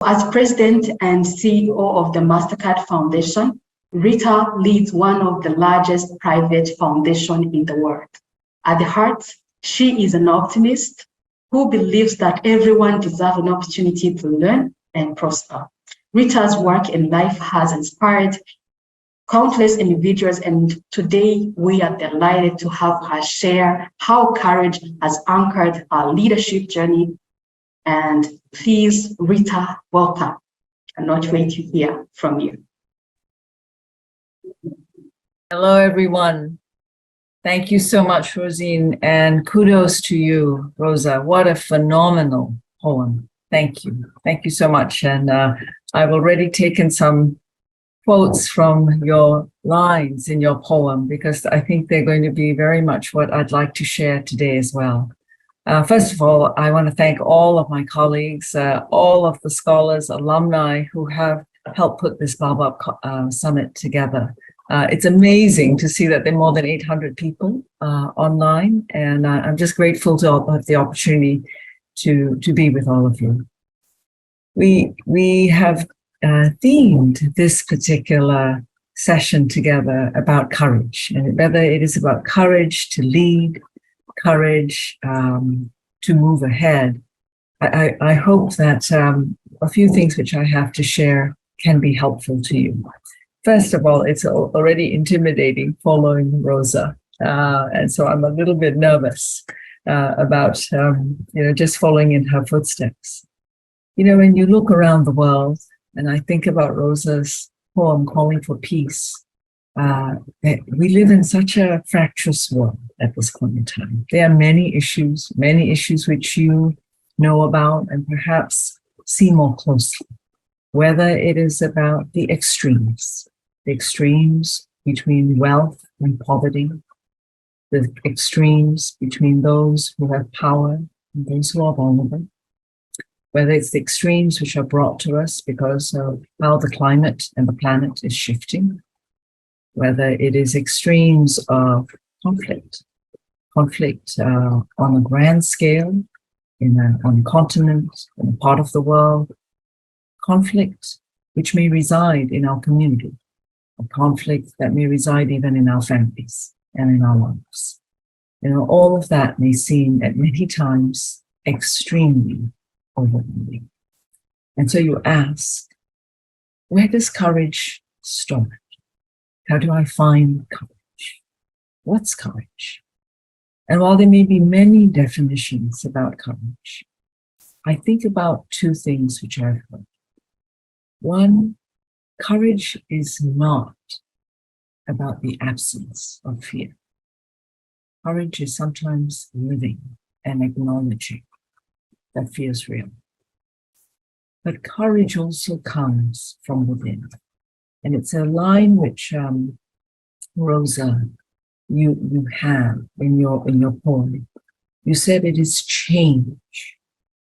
As president and CEO of the Mastercard Foundation, Rita leads one of the largest private foundations in the world. At the heart, she is an optimist who believes that everyone deserves an opportunity to learn and prosper. Rita's work in life has inspired countless individuals, and today we are delighted to have her share how courage has anchored our leadership journey. And please, Rita, welcome. I cannot wait to hear from you. Hello, everyone. Thank you so much, Rosine, and kudos to you, Rosa. What a phenomenal poem. Thank you. Thank you so much. And I've already taken some quotes from your lines in your poem because I think they're going to be very much what I'd like to share today as well. First of all, I want to thank all of my colleagues, all of the scholars, alumni who have helped put this Baobab Summit together. It's amazing to see that there are more than 800 people online, and I'm just grateful to have the opportunity to be with all of you. We have themed this particular session together about courage, and whether it is about courage to lead, courage to move ahead. I hope that a few things which I have to share can be helpful to you. First of all, it's already intimidating following Rosa, and so I'm a little bit nervous about just following in her footsteps. When you look around the world, and I think about Rosa's poem calling for peace, we live in such a fractious world at this point in time. There are many issues which you know about and perhaps see more closely, whether it is about the extremes between wealth and poverty, the extremes between those who have power and those who are vulnerable, whether it's the extremes which are brought to us because of how the climate and the planet is shifting, whether it is extremes of conflict on a grand scale, on a continent, in a part of the world, conflict which may reside in our community, a conflict that may reside even in our families and in our lives. All of that may seem at many times extremely overwhelming. And so you ask, where does courage start? How do I find courage? What's courage? And while there may be many definitions about courage, I think about two things which I've heard. One, courage is not about the absence of fear. Courage is sometimes living and acknowledging that fear is real. But courage also comes from within. And it's a line which, Rosa, you have in your poem. You said it is change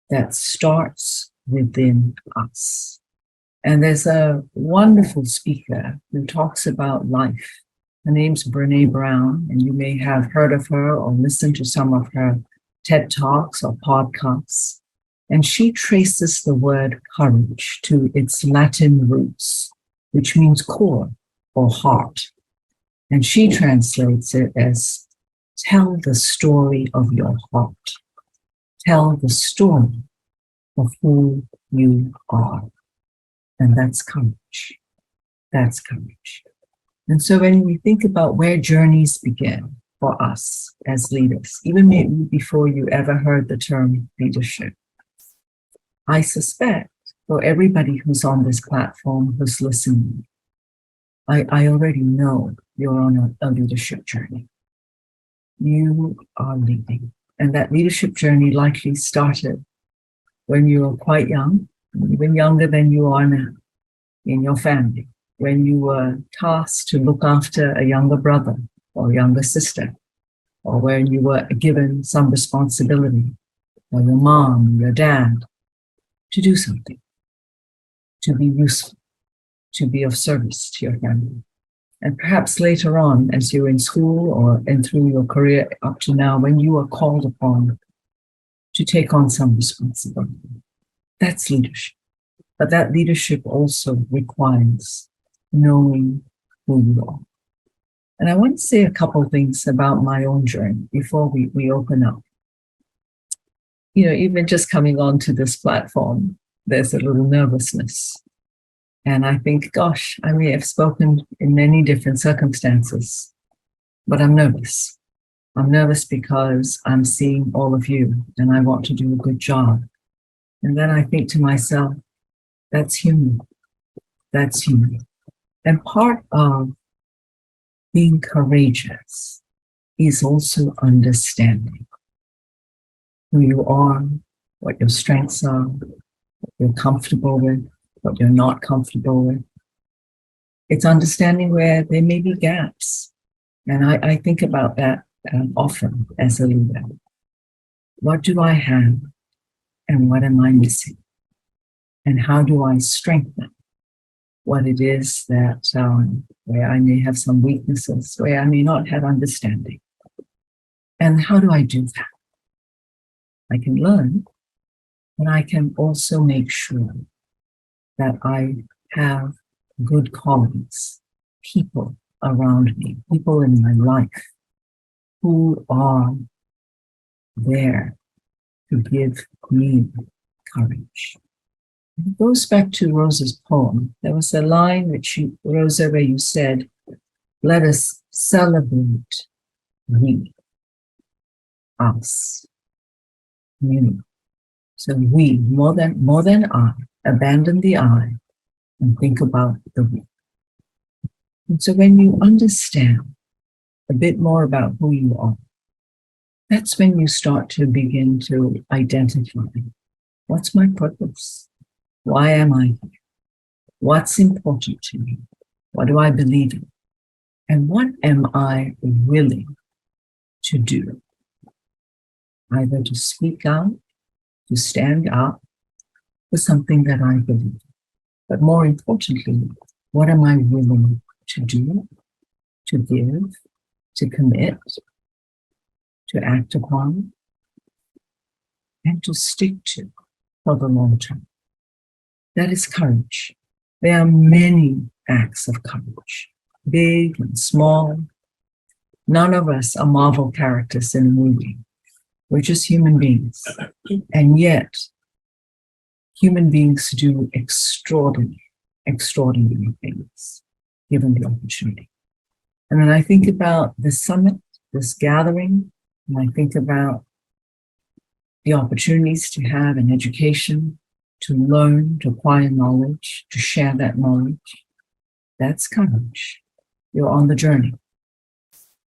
that starts within us. And there's a wonderful speaker who talks about life. Her name's Brené Brown, and you may have heard of her or listened to some of her TED Talks or podcasts. And she traces the word courage to its Latin roots, which means core or heart. And she translates it as tell the story of your heart. Tell the story of who you are. And that's courage. That's courage. And so when we think about where journeys begin for us as leaders, even maybe before you ever heard the term leadership, I suspect for everybody who's on this platform, who's listening, I already know you're on a leadership journey. You are leading. And that leadership journey likely started when you were quite young, even younger than you are now, in your family, when you were tasked to look after a younger brother or younger sister, or when you were given some responsibility by your mom, your dad, to do something, to be useful, to be of service to your family. And perhaps later on, as you're in school and through your career up to now, when you are called upon to take on some responsibility, that's leadership. But that leadership also requires knowing who you are. And I want to say a couple of things about my own journey before we open up. You know, even just coming onto this platform, there's a little nervousness. And I think, gosh, I may have spoken in many different circumstances, but I'm nervous. I'm nervous because I'm seeing all of you and I want to do a good job. And then I think to myself, that's human. That's human. And part of being courageous is also understanding who you are, what your strengths are, what you're comfortable with, what you're not comfortable with. It's understanding where there may be gaps. And I think about that often as a leader. What do I have and what am I missing? And how do I strengthen what it is that where I may have some weaknesses, where I may not have understanding? And how do I do that? I can learn, but I can also make sure that I have good colleagues, people around me, people in my life who are there to give me courage. It goes back to Rosa's poem. There was a line Rosa, where you said, let us celebrate we, us, you. So we, more than I, abandon the I and think about the we. And so when you understand a bit more about who you are, that's when you start to begin to identify, what's my purpose? Why am I here? What's important to me? What do I believe in? And what am I willing to do? Either to speak out, to stand up for something that I believe. But more importantly, what am I willing to do, to give, to commit, to act upon, and to stick to for the long term? That is courage. There are many acts of courage, big and small. None of us are Marvel characters in a movie. We're just human beings. And yet, human beings do extraordinary things, given the opportunity. And when I think about this summit, this gathering, and I think about the opportunities to have an education, to learn, to acquire knowledge, to share that knowledge, that's courage. You're on the journey.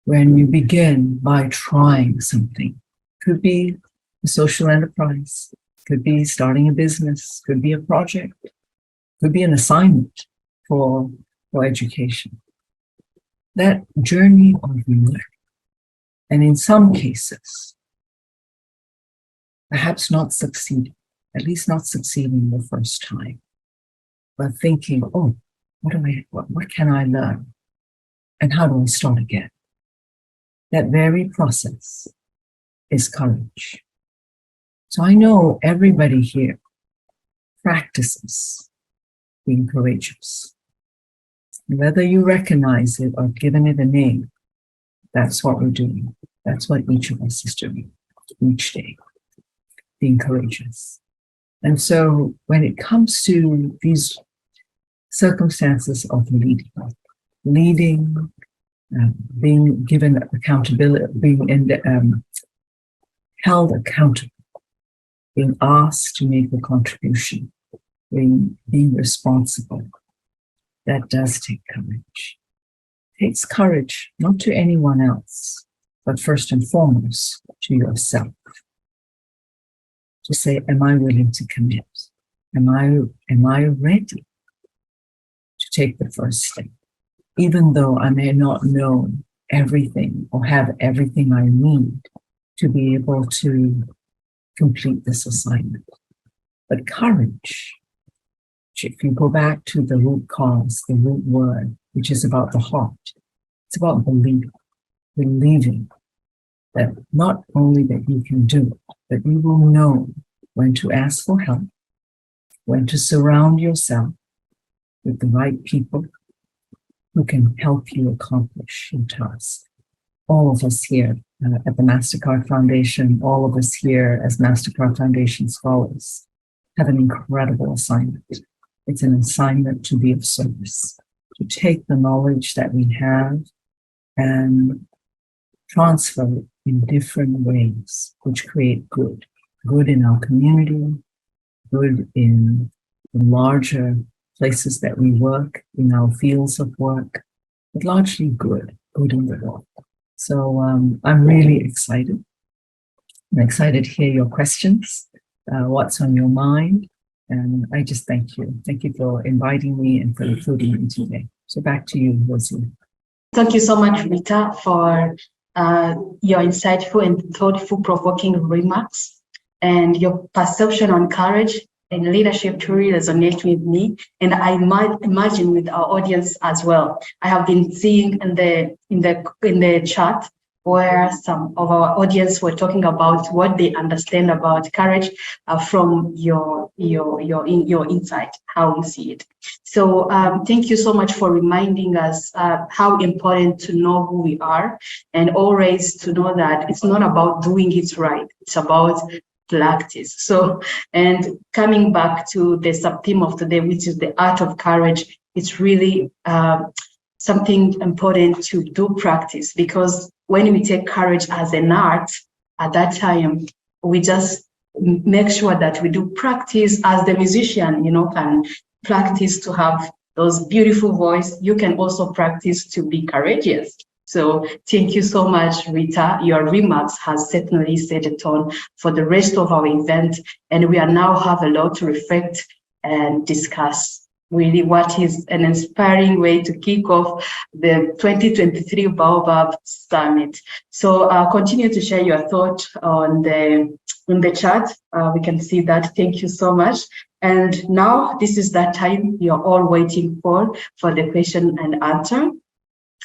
When you begin by trying something, could be a social enterprise, could be starting a business, could be a project, could be an assignment for education. That journey of learning, and in some cases, perhaps not succeeding, at least not succeeding the first time, but thinking, oh, what can I learn? And how do I start again? That very process is courage. So I know everybody here practices being courageous. Whether you recognize it or given it a name, that's what we're doing. That's what each of us is doing each day, being courageous. And so when it comes to these circumstances of leading, being given accountability, being held accountable, being asked to make a contribution, being responsible, that does take courage. It takes courage, not to anyone else, but first and foremost to yourself. To say, am I willing to commit? Am I ready to take the first step? Even though I may not know everything or have everything I need to be able to complete this assignment. But courage, if you go back to the root cause, the root word, which is about the heart, it's about believing that not only that you can do it, but you will know when to ask for help, when to surround yourself with the right people who can help you accomplish your task. All of us here at the MasterCard Foundation, all of us here as MasterCard Foundation scholars have an incredible assignment. It's an assignment to be of service, to take the knowledge that we have and transfer it in different ways, which create good. Good in our community, good in the larger places that we work, in our fields of work, but largely good in the world. So I'm really excited. I'm excited to hear your questions, what's on your mind, and I just thank you. Thank you for inviting me and for including me today. So back to you, Rosie. Thank you so much, Rita, for your insightful and thoughtful-provoking remarks, and your perception on courage and leadership truly resonate with me, and I might imagine with our audience as well. I have been seeing in the chat where some of our audience were talking about what they understand about courage from your insight, how you see it. So thank you so much for reminding us how important to know who we are, and always to know that it's not about doing it right, it's about practice. So, and coming back to the sub-theme of today, which is the art of courage, it's really something important to do practice, because when we take courage as an art, at that time, we just make sure that we do practice as the musician, can practice to have those beautiful voice. You can also practice to be courageous. So thank you so much, Rita. Your remarks has certainly set a tone for the rest of our event, and we are now have a lot to reflect and discuss. Really, what is an inspiring way to kick off the 2023 Baobab Summit. So continue to share your thought on the chat. We can see that. Thank you so much. And now this is that time you're all waiting for the question and answer.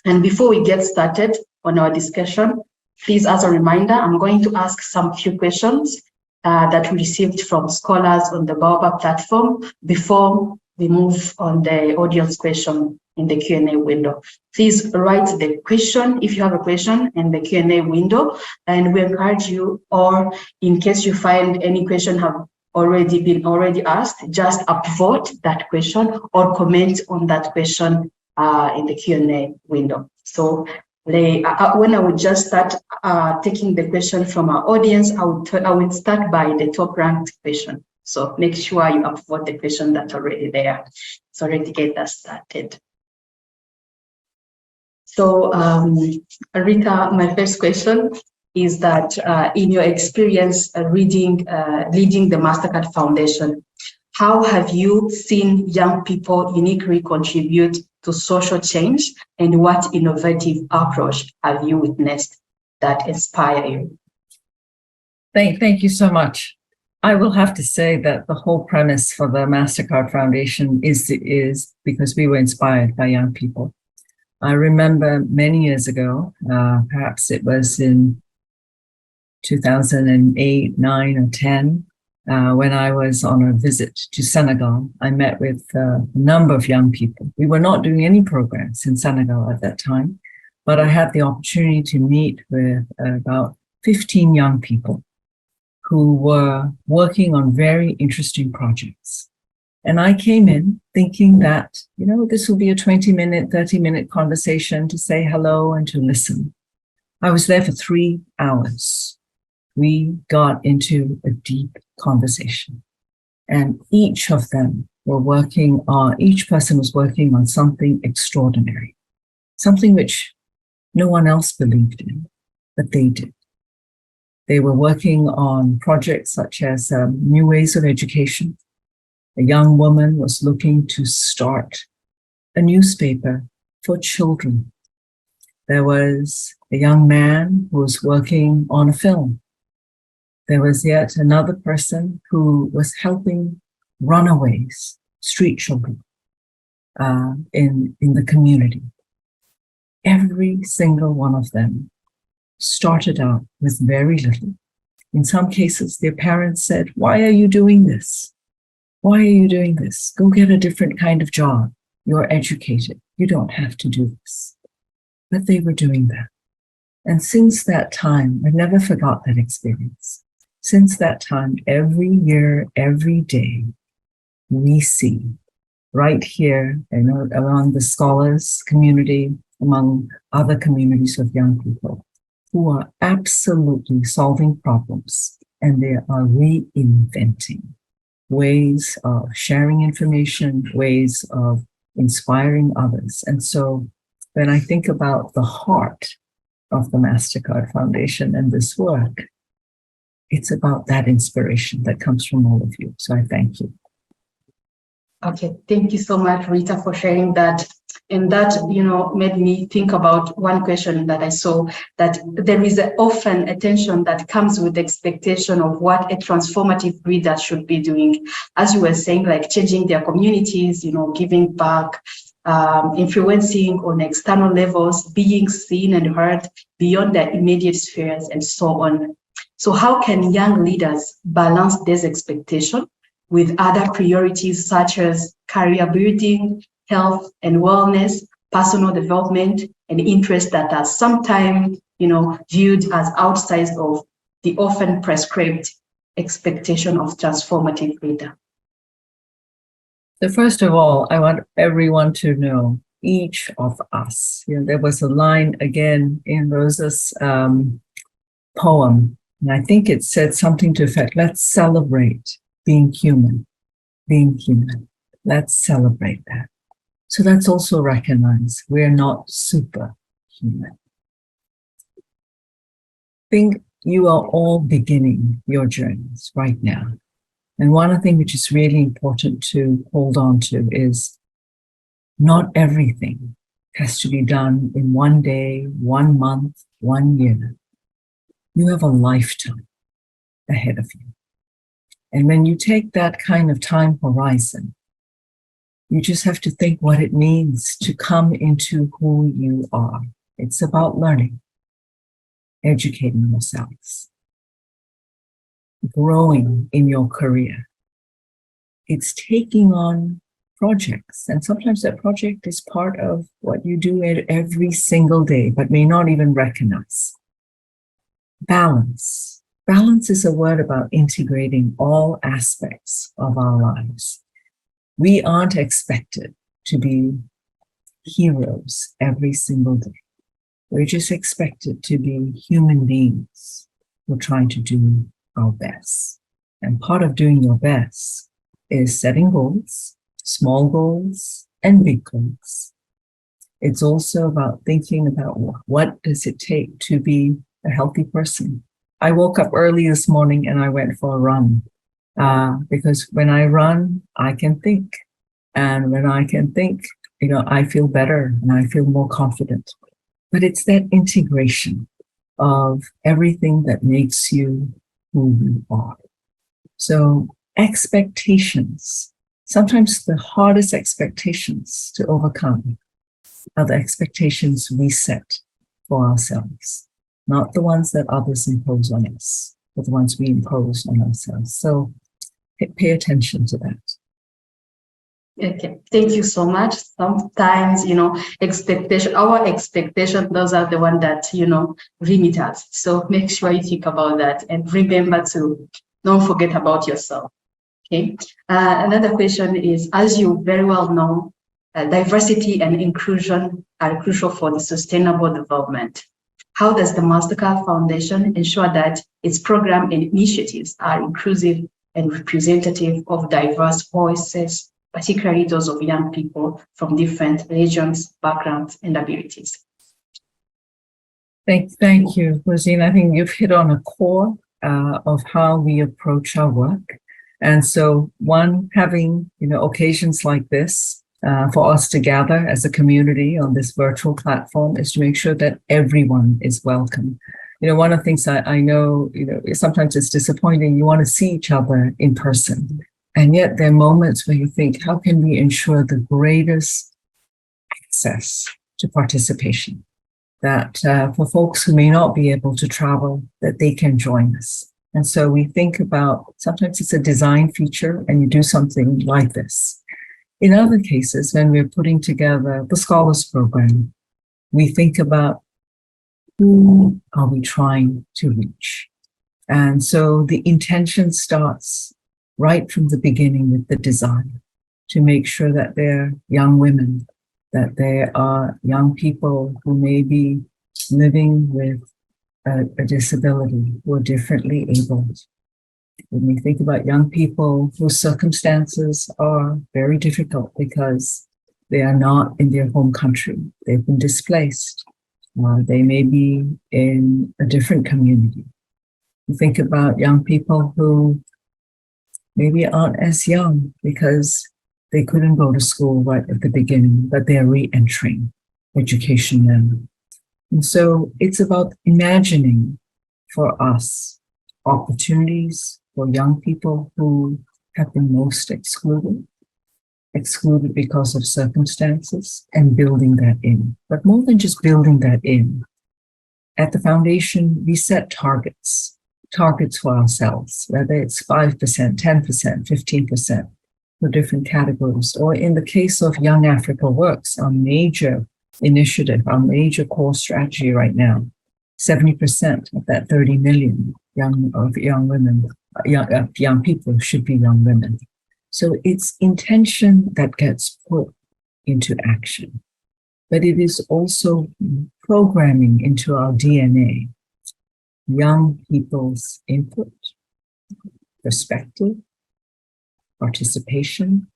And before we get started on our discussion, please, as a reminder, I'm going to ask some few questions that we received from scholars on the Baobab platform before we move on the audience question in the Q&A window. Please write the question, if you have a question, in the Q&A window, and we encourage you, or in case you find any question have already been asked, just upvote that question or comment on that question in the Q&A window. So when I would just start taking the question from our audience, I would start by the top ranked question. So make sure you upvote the question that's already there. So already get that started. So Rita, my first question is that in your experience leading the MasterCard Foundation, how have you seen young people uniquely contribute to social change, and what innovative approach have you witnessed that inspire you? Thank you so much. I will have to say that the whole premise for the MasterCard Foundation is because we were inspired by young people. I remember many years ago, perhaps it was in 2008, 9, or 10, when I was on a visit to Senegal. I met with a number of young people. We were not doing any programs in Senegal at that time, but I had the opportunity to meet with about 15 young people who were working on very interesting projects. And I came in thinking that, this will be a 20-minute, 30-minute conversation to say hello and to listen. I was there for 3 hours. We got into a deep conversation, and each of them each person was working on something extraordinary, something which no one else believed in, but they did. They were working on projects such as new ways of education. A young woman was looking to start a newspaper for children. There was a young man who was working on a film. There was yet another person who was helping runaways, street children, in the community. Every single one of them started out with very little. In some cases, their parents said, "Why are you doing this?" Why are you doing this? Go get a different kind of job. You're educated. You don't have to do this. But they were doing that. And since that time, I never forgot that experience. Since that time, every year, every day, we see right here, among the scholars community, among other communities of young people who are absolutely solving problems, and they are reinventing ways of sharing information, ways of inspiring others. And so when I think about the heart of the MasterCard Foundation and this work, it's about that inspiration that comes from all of you. So I thank you. Okay, thank you so much, Rita, for sharing that. And that, made me think about one question that I saw, that there is often a tension that comes with the expectation of what a transformative reader should be doing. As you were saying, like changing their communities, giving back, influencing on external levels, being seen and heard beyond their immediate spheres, and so on. So how can young leaders balance this expectation with other priorities such as career building, health and wellness, personal development, and interests that are sometimes, viewed as outside of the often prescribed expectation of transformative leader? So first of all, I want everyone to know, each of us, there was a line again in Rosa's poem, and I think it said something to the effect, let's celebrate being human, Let's celebrate that. So let's also recognize we're not superhuman. I think you are all beginning your journeys right now. And one thing which is really important to hold on to is not everything has to be done in one day, 1 month, 1 year. You have a lifetime ahead of you. And when you take that kind of time horizon, you just have to think what it means to come into who you are. It's about learning, educating yourselves, growing in your career. It's taking on projects. And sometimes that project is part of what you do every single day, but may not even recognize. Balance. Balance is a word about integrating all aspects of our lives. We aren't expected to be heroes every single day. We're just expected to be human beings who are trying to do our best. And part of doing your best is setting goals, small goals, and big goals. It's also about thinking about what does it take to be a healthy person. I woke up early this morning and I went for a run because when I run, I can think. And when I can think, I feel better and I feel more confident. But it's that integration of everything that makes you who you are. So expectations, sometimes the hardest expectations to overcome are the expectations we set for ourselves. Not the ones that others impose on us, but the ones we impose on ourselves. So pay attention to that. Okay, thank you so much. Sometimes, our expectation, those are the ones that, limit us. So make sure you think about that and remember to don't forget about yourself. Okay. Another question is, as you very well know, diversity and inclusion are crucial for the sustainable development. How does the MasterCard Foundation ensure that its program and initiatives are inclusive and representative of diverse voices, particularly those of young people from different regions, backgrounds, and abilities? Thank you, Rosine. I think you've hit on a core of how we approach our work. And so having, occasions like this, for us to gather as a community on this virtual platform is to make sure that everyone is welcome. One of the things I know, sometimes it's disappointing. You want to see each other in person. And yet there are moments where you think, how can we ensure the greatest access to participation? That for folks who may not be able to travel, that they can join us. And so we think about, sometimes it's a design feature and you do something like this. In other cases, when we're putting together the Scholars Program, we think about who are we trying to reach? And so the intention starts right from the beginning with the design to make sure that they're young women, that they are young people who may be living with a disability, who are differently abled. When we think about young people whose circumstances are very difficult because they are not in their home country, they've been displaced, they may be in a different community. We think about young people who maybe aren't as young because they couldn't go to school right at the beginning, but they're re-entering education now. And so it's about imagining for us opportunities for young people who have been most excluded because of circumstances, and building that in. But more than just building that in, at the foundation, we set targets for ourselves, whether it's 5%, 10%, 15% for different categories. Or in the case of Young Africa Works, our major initiative, our major core strategy right now, 70% of that 30 million young women, young people should be young women. So it's intention that gets put into action, but it is also programming into our DNA, young people's input, perspective, participation,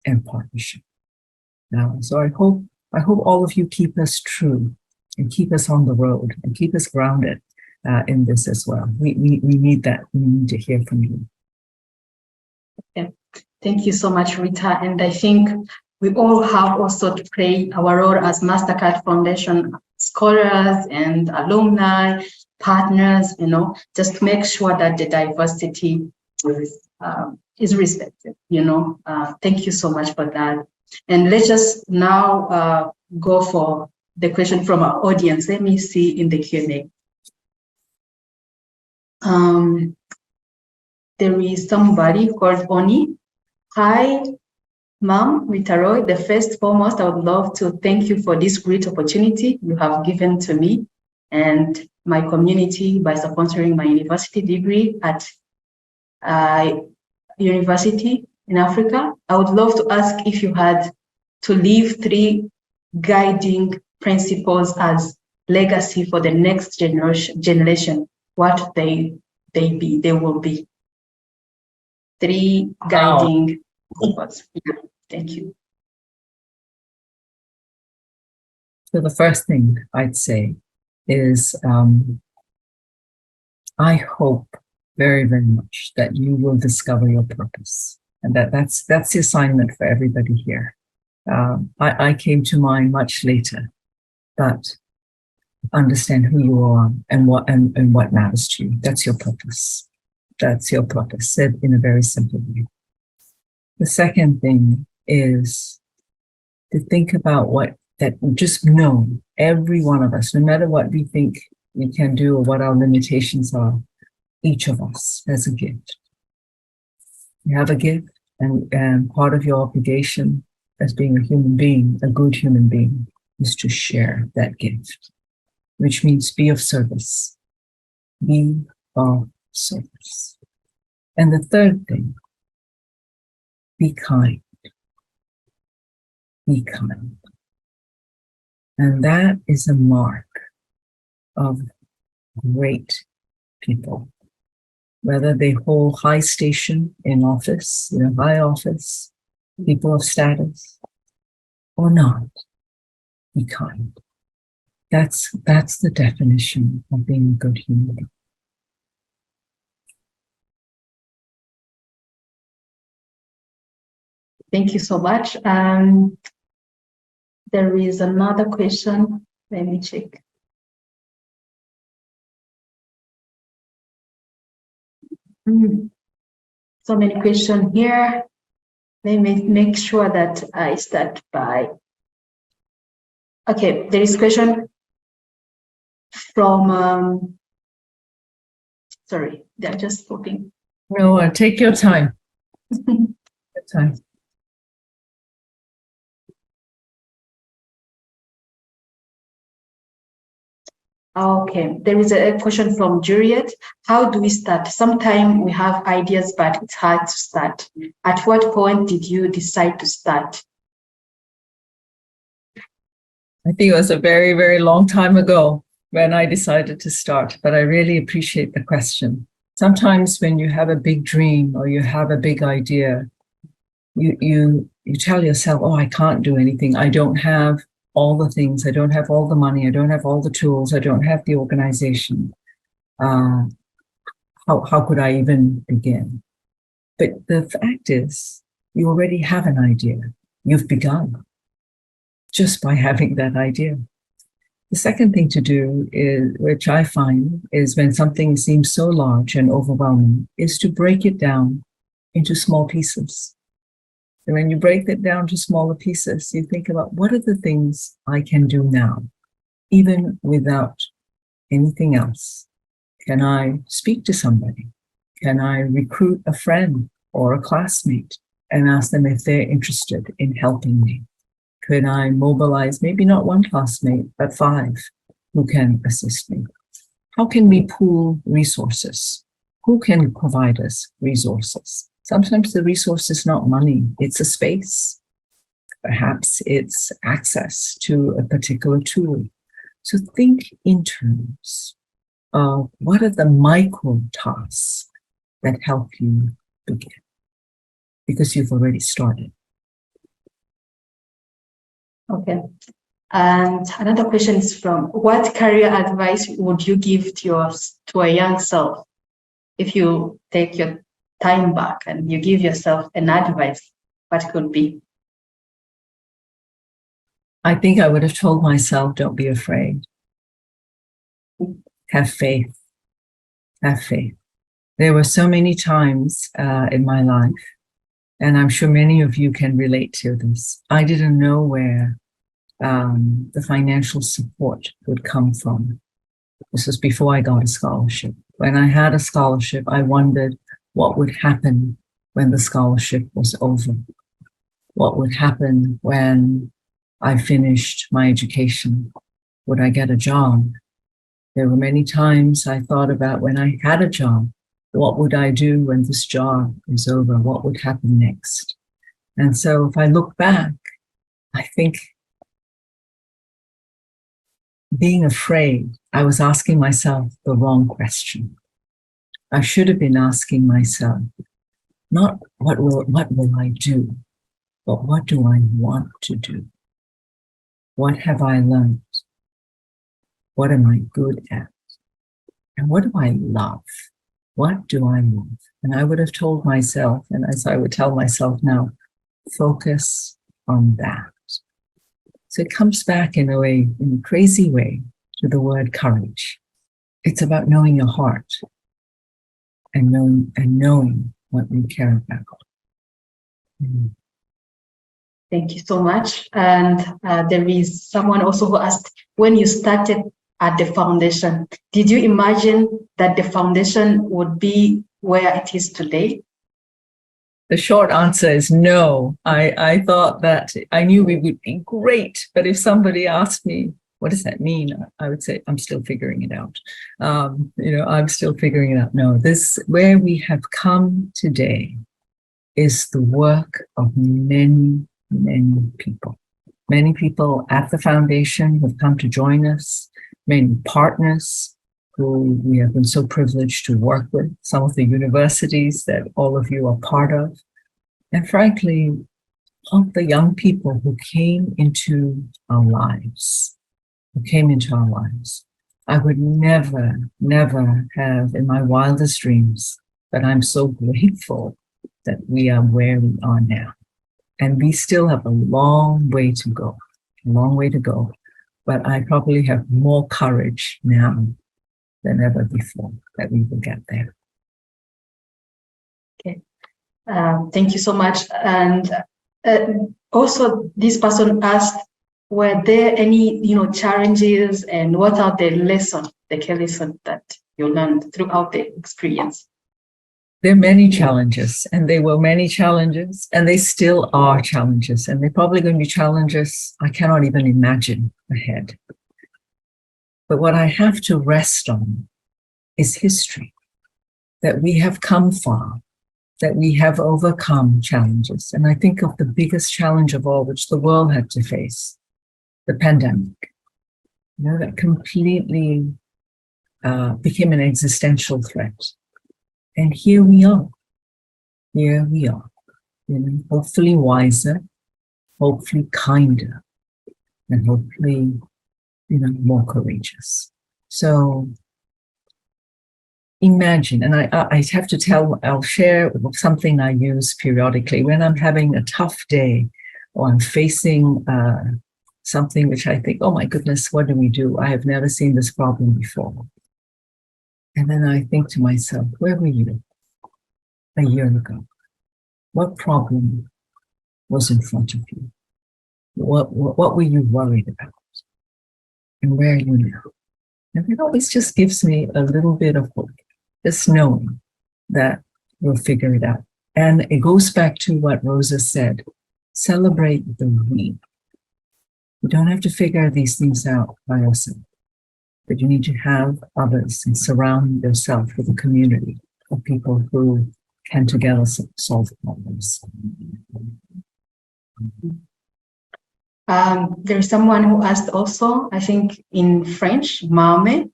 and partnership. Now, so I hope all of you keep us true and keep us on the road and keep us grounded in this as well. We need that. We need to hear from you. Yeah. Thank you so much, Rita. And I think we all have also to play our role as Mastercard Foundation scholars and alumni, partners, just to make sure that the diversity is respected, Thank you so much for that. And let's just now go for the question from our audience. Let me see in the Q&A. There is somebody called Oni. Hi, Ma'am Rita Roy. The first foremost, I would love to thank you for this great opportunity you have given to me and my community by sponsoring my university degree at university in Africa. I would love to ask if you had to leave 3 guiding principles as legacy for the next generation, what they will be. 3 guiding principles. Yeah, thank you. So the first thing I'd say is I hope very, very much that you will discover your purpose, and that's the assignment for everybody here. I came to mine much later, but understand who you are and what matters to you. That's your purpose. That's your purpose, said in a very simple way. The second thing is to think about just know, every one of us, no matter what we think we can do or what our limitations are, each of us has a gift. You have a gift, and part of your obligation as being a human being, a good human being, is to share that gift, which means be of service. Be of service. And the third thing, be kind. Be kind. And that is a mark of great people, whether they hold high station in office, high office, people of status, or not. Be kind. That's the definition of being a good human being. Thank you so much. There is another question. Let me check. So many questions here. Let me make sure that I start by. Okay, there is a question from Sorry, they're just talking. No, take your time. Your time. Okay, there is a question from Juliet. How do we start? Sometimes we have ideas, but it's hard to start. At what point did you decide to start? I think it was a very, very long time ago when I decided to start, but I really appreciate the question. Sometimes when you have a big dream or you have a big idea, you tell yourself, oh, I can't do anything. I don't have all the things. I don't have all the money. I don't have all the tools. I don't have the organization. How could I even begin? But the fact is, you already have an idea. You've begun just by having that idea. The second thing to do is, which I find is when something seems so large and overwhelming, is to break it down into small pieces. And when you break it down to smaller pieces, you think about what are the things I can do now, even without anything else. Can I speak to somebody? Can I recruit a friend or a classmate and ask them if they're interested in helping me? Could I mobilize maybe not one classmate, but 5 who can assist me? How can we pool resources? Who can provide us resources? Sometimes the resource is not money, it's a space. Perhaps it's access to a particular tool. So think in terms of what are the micro tasks that help you begin, because you've already started. Okay. And another question is from, what career advice would you give to a young self? If you take your time back and you give yourself an advice, what could be? I think I would have told myself, don't be afraid. Have faith. Have faith. There were so many times in my life, and I'm sure many of you can relate to this. I didn't know where the financial support would come from. This was before I got a scholarship. When I had a scholarship, I wondered what would happen when the scholarship was over. What would happen when I finished my education? Would I get a job? There were many times I thought about when I had a job, what would I do when this job is over? What would happen next? And so if I look back, I think being afraid, I was asking myself the wrong question. I should have been asking myself, not what will I do, but what do I want to do? What have I learned? What am I good at? And what do I love? What do I love? And I would have told myself, and as I would tell myself now, focus on that. So it comes back in a way, in a crazy way, to the word courage. It's about knowing your heart and knowing what you care about. Mm-hmm. Thank you so much. And there is someone also who asked, when you started at the foundation, did you imagine that the foundation would be where it is today? The short answer is no. I thought that I knew we would be great, but if somebody asked me, what does that mean? I would say, I'm still figuring it out. I'm still figuring it out. No, where we have come today is the work of many, many people. Many people at the foundation who have come to join us, many partners who we have been so privileged to work with, some of the universities that all of you are part of, and frankly, all the young people who came into our lives, I would never, never have in my wildest dreams, but I'm so grateful that we are where we are now. And we still have a long way to go, but I probably have more courage now than ever before that we will get there. Okay, thank you so much. And also, this person asked, were there any challenges, and what are the key lessons that you learned throughout the experience? There are many challenges, and they were many challenges, and they still are challenges, and they're probably going to be challenges I cannot even imagine ahead. But what I have to rest on is history, that we have come far, that we have overcome challenges. And I think of the biggest challenge of all, which the world had to face, the pandemic, that completely became an existential threat. And here we are, hopefully wiser, hopefully kinder, and hopefully, more courageous. So imagine, and I have to I'll share something I use periodically when I'm having a tough day or I'm facing something which I think, oh my goodness, what do we do? I have never seen this problem before. And then I think to myself, where were you a year ago? What problem was in front of you? What were you worried about? And where are you now? And it always just gives me a little bit of hope, just knowing that we'll figure it out. And it goes back to what Rosa said, celebrate the we. You don't have to figure these things out by yourself, but you need to have others and surround yourself with a community of people who can together solve problems. There's someone who asked also, I think in French, Mame,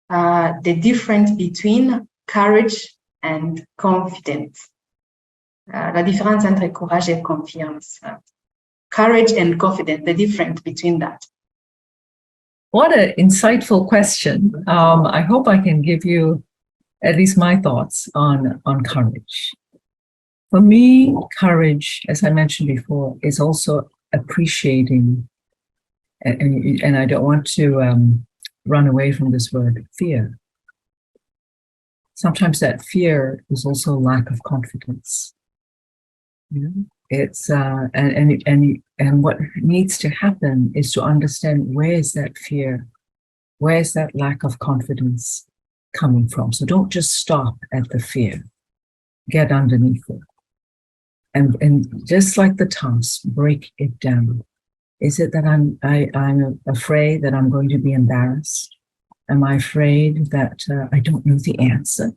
the difference between courage and confidence. La différence entre courage et confiance. Courage and confidence, the difference between that. What an insightful question. I hope I can give you at least my thoughts on courage. For me, courage, as I mentioned before, is also appreciating, and I don't want to run away from this word, fear. Sometimes that fear is also lack of confidence. It's and what needs to happen is to understand, where is that fear, where is that lack of confidence coming from? So don't just stop at the fear, get underneath it. And just like the task, break it down. Is it that I'm afraid that I'm going to be embarrassed? Am I afraid that I don't know the answer?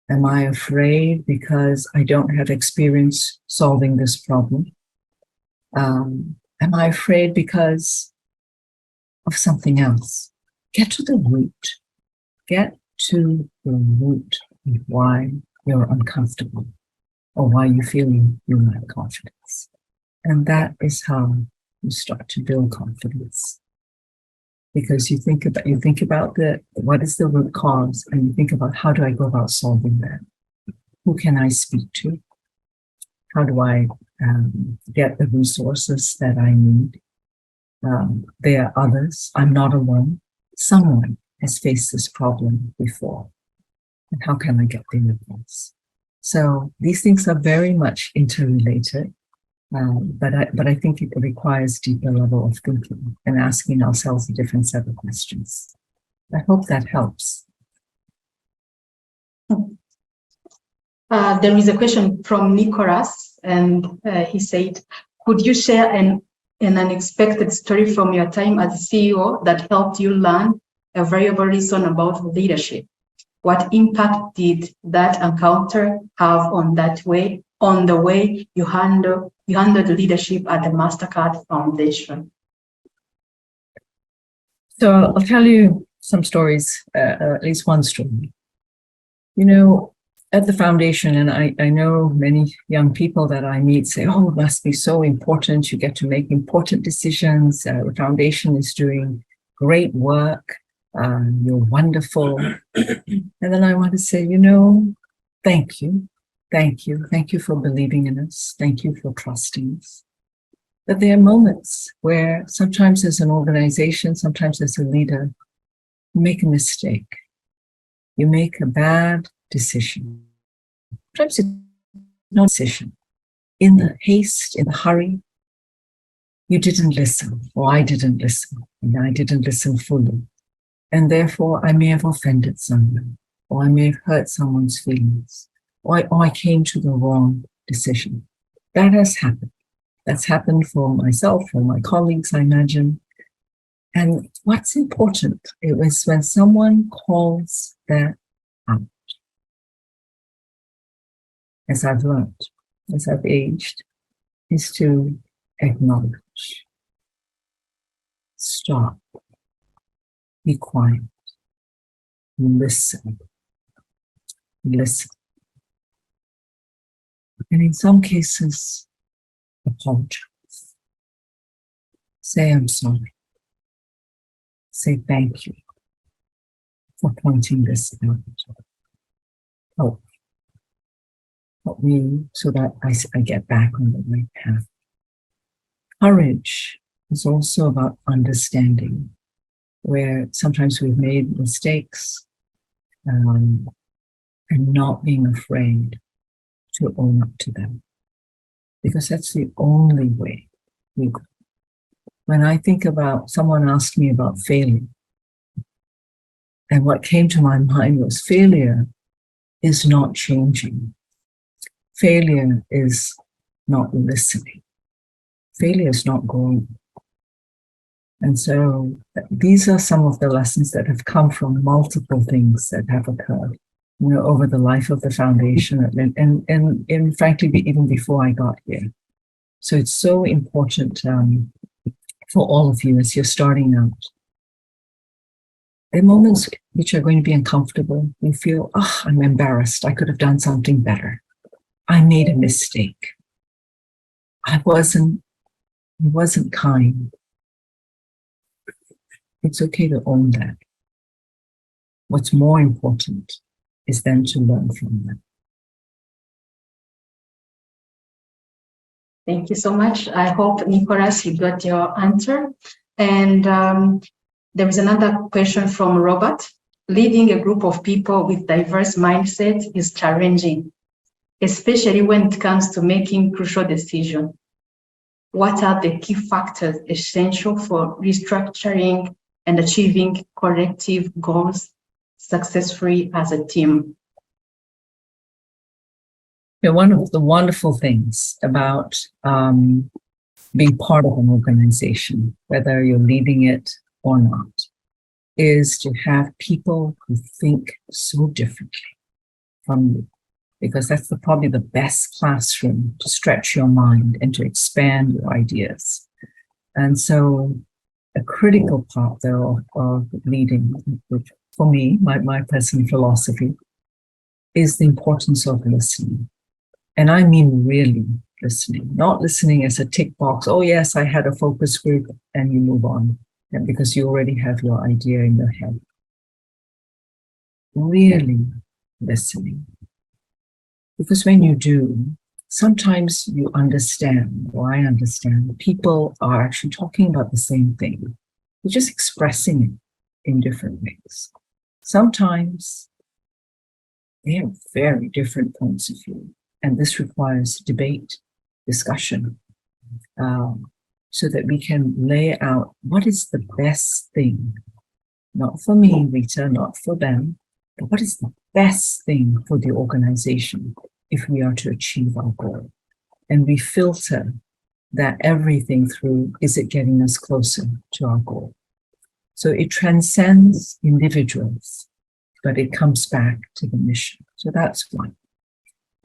Am I afraid because I don't have experience solving this problem? Am I afraid because of something else? Get to the root. Get to the root of why you're uncomfortable or why you feel you lack confidence. And that is how you start to build confidence. Because you think about what is the root cause, and you think about, how do I go about solving that? Who can I speak to? How do I get the resources that I need? There are others. I'm not alone. Someone has faced this problem before. And how can I get their advice? So these things are very much interrelated. But I think it requires deeper level of thinking and asking ourselves a different set of questions. I hope that helps. There is a question from Nicholas, and he said, could you share an unexpected story from your time as a CEO that helped you learn a valuable lesson about leadership? What impact did that encounter have on the way you handled leadership at the Mastercard Foundation? So I'll tell you some stories, at least one story. At the foundation, and I know many young people that I meet say, oh, it must be so important. You get to make important decisions. The foundation is doing great work. You're wonderful. And then I want to say, thank you. Thank you. Thank you for believing in us. Thank you for trusting us. But there are moments where sometimes as an organization, sometimes as a leader, you make a mistake. You make a bad decision. Sometimes it's not a decision. In the haste, in the hurry, you didn't listen, or I didn't listen, and I didn't listen fully. And therefore, I may have offended someone, or I may have hurt someone's feelings, or I came to the wrong decision. That has happened. That's happened for myself, for my colleagues, I imagine. And what's important, it was when someone calls that out. As I've learned, as I've aged, is to acknowledge, stop, be quiet, listen, listen. And in some cases, apologize. Say, I'm sorry. Say, thank you for pointing this out. Help me so that I get back on the right path. Courage is also about understanding, where sometimes we've made mistakes and not being afraid to own up to them, because that's the only way we grow. When I think about, someone asked me about failure, and what came to my mind was failure is not changing. Failure is not listening. Failure is not growing. And so these are some of the lessons that have come from multiple things that have occurred, over the life of the foundation, and frankly, even before I got here. So it's so important for all of you as you're starting out. There are moments which are going to be uncomfortable. You feel, I'm embarrassed. I could have done something better. I made a mistake. I wasn't kind. It's okay to own that. What's more important is then to learn from them. Thank you so much. I hope, Nicholas, you got your answer. And there is another question from Robert. Leading a group of people with diverse mindsets is challenging, especially when it comes to making crucial decisions. What are the key factors essential for restructuring and achieving collective goals successfully as a team? One of the wonderful things about being part of an organization, whether you're leading it or not, is to have people who think so differently from you, because that's probably the best classroom to stretch your mind and to expand your ideas. And so a critical part, though, of leading, which for me, my personal philosophy, is the importance of listening. And I mean really listening, not listening as a tick box. Oh, yes, I had a focus group, and you move on, and because you already have your idea in your head. Really listening. Because when you do, sometimes you understand, or I understand, people are actually talking about the same thing. You're just expressing it in different ways. Sometimes they have very different points of view. And this requires debate, discussion, so that we can lay out what is the best thing, not for me, Rita, not for them, but what is the best thing for the organization if we are to achieve our goal. And we filter that everything through, is it getting us closer to our goal? So it transcends individuals, but it comes back to the mission. So that's one.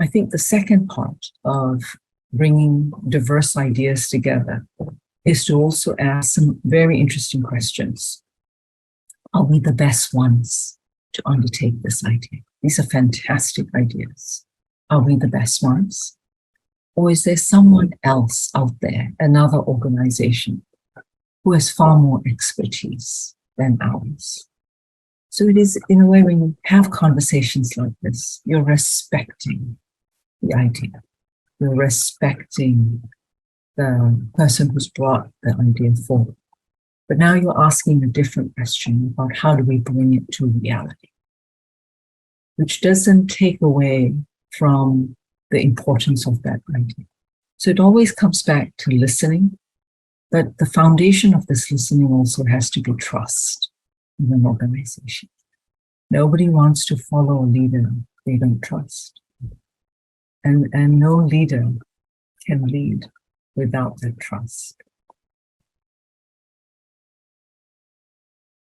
I think the second part of bringing diverse ideas together is to also ask some very interesting questions. Are we the best ones to undertake this idea? These are fantastic ideas. Are we the best ones? Or is there someone else out there, another organization, who has far more expertise than ours? So it is, in a way, when you have conversations like this, you're respecting the idea. You're respecting the person who's brought the idea forward. But now you're asking a different question about how do we bring it to reality, which doesn't take away from the importance of that idea. So it always comes back to listening, but the foundation of this listening also has to be trust. in an organization. Nobody wants to follow a leader they don't trust. And no leader can lead without that trust.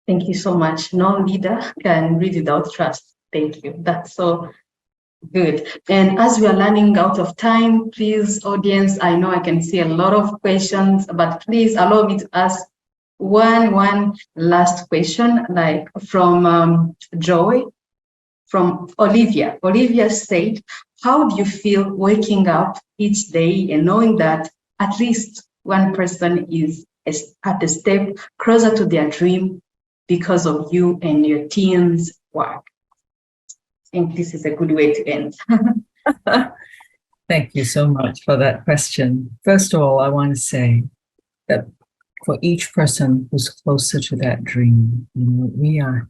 Thank you so much. No leader can lead without trust. Thank you. That's so good. And as we are running out of time, please, audience, I know I can see a lot of questions, but please allow me to ask one last question, like from Joy, from Olivia. Olivia said, how do you feel waking up each day and knowing that at least one person is at a step closer to their dream because of you and your team's work? I think this is a good way to end. Thank you so much for that question. First of all, I want to say that for each person who's closer to that dream, we are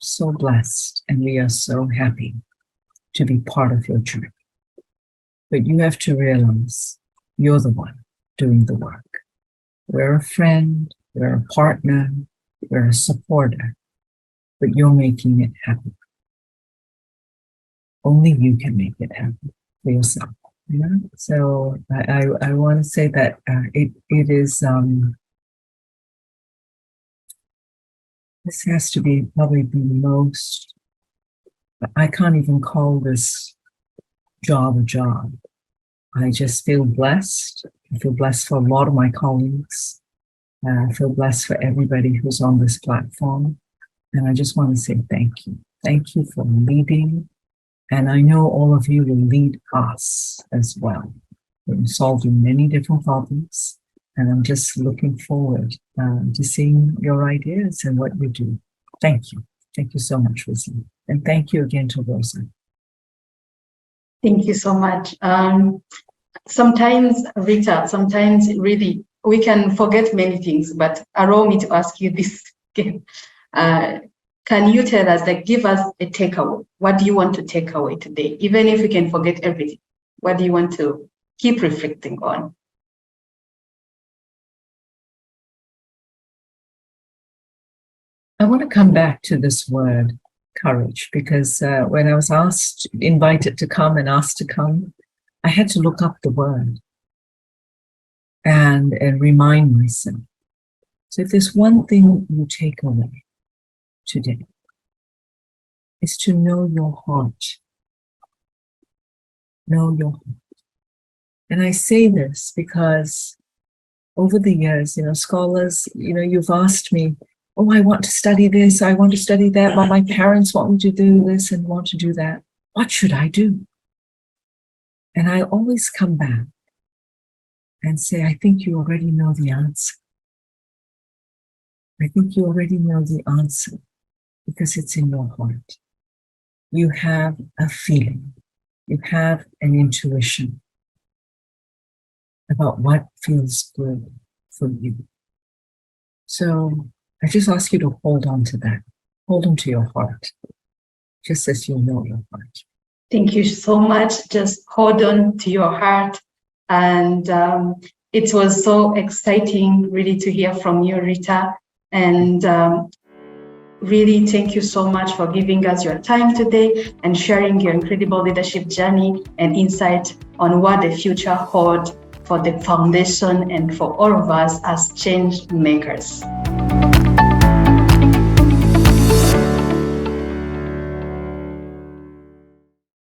so blessed and we are so happy to be part of your journey. But you have to realize you're the one doing the work. We're a friend, we're a partner, we're a supporter, but you're making it happen. Only you can make it happen for yourself. So I want to say that it is this has to be probably the most, I can't even call this job a job. I just feel blessed. I feel blessed for a lot of my colleagues. I feel blessed for everybody who's on this platform. And I just want to say thank you. Thank you for leading. And I know all of you will lead us as well. We're solving many different problems. And I'm just looking forward to seeing your ideas and what you do. Thank you. Thank you so much, Rosie. And thank you again to Rosa. Thank you so much. Sometimes, Rita, really, we can forget many things, but allow me to ask you this again. Can you tell us, give us a takeaway? What do you want to take away today? Even if we can forget everything, what do you want to keep reflecting on? I want to come back to this word, courage, because when I was invited to come and asked to come, I had to look up the word and remind myself. So if there's one thing you take away today, it's to know your heart. Know your heart. And I say this because over the years, scholars, you've asked me, oh, I want to study this, I want to study that, but my parents want me to do this and want to do that. What should I do? And I always come back and say, I think you already know the answer. I think you already know the answer because it's in your heart. You have a feeling, you have an intuition about what feels good for you. So I just ask you to hold on to that. Hold on to your heart, just as you know your heart. Thank you so much. Just hold on to your heart. And it was so exciting, really, to hear from you, Rita. And really, thank you so much for giving us your time today and sharing your incredible leadership journey and insight on what the future holds for the foundation and for all of us as change makers.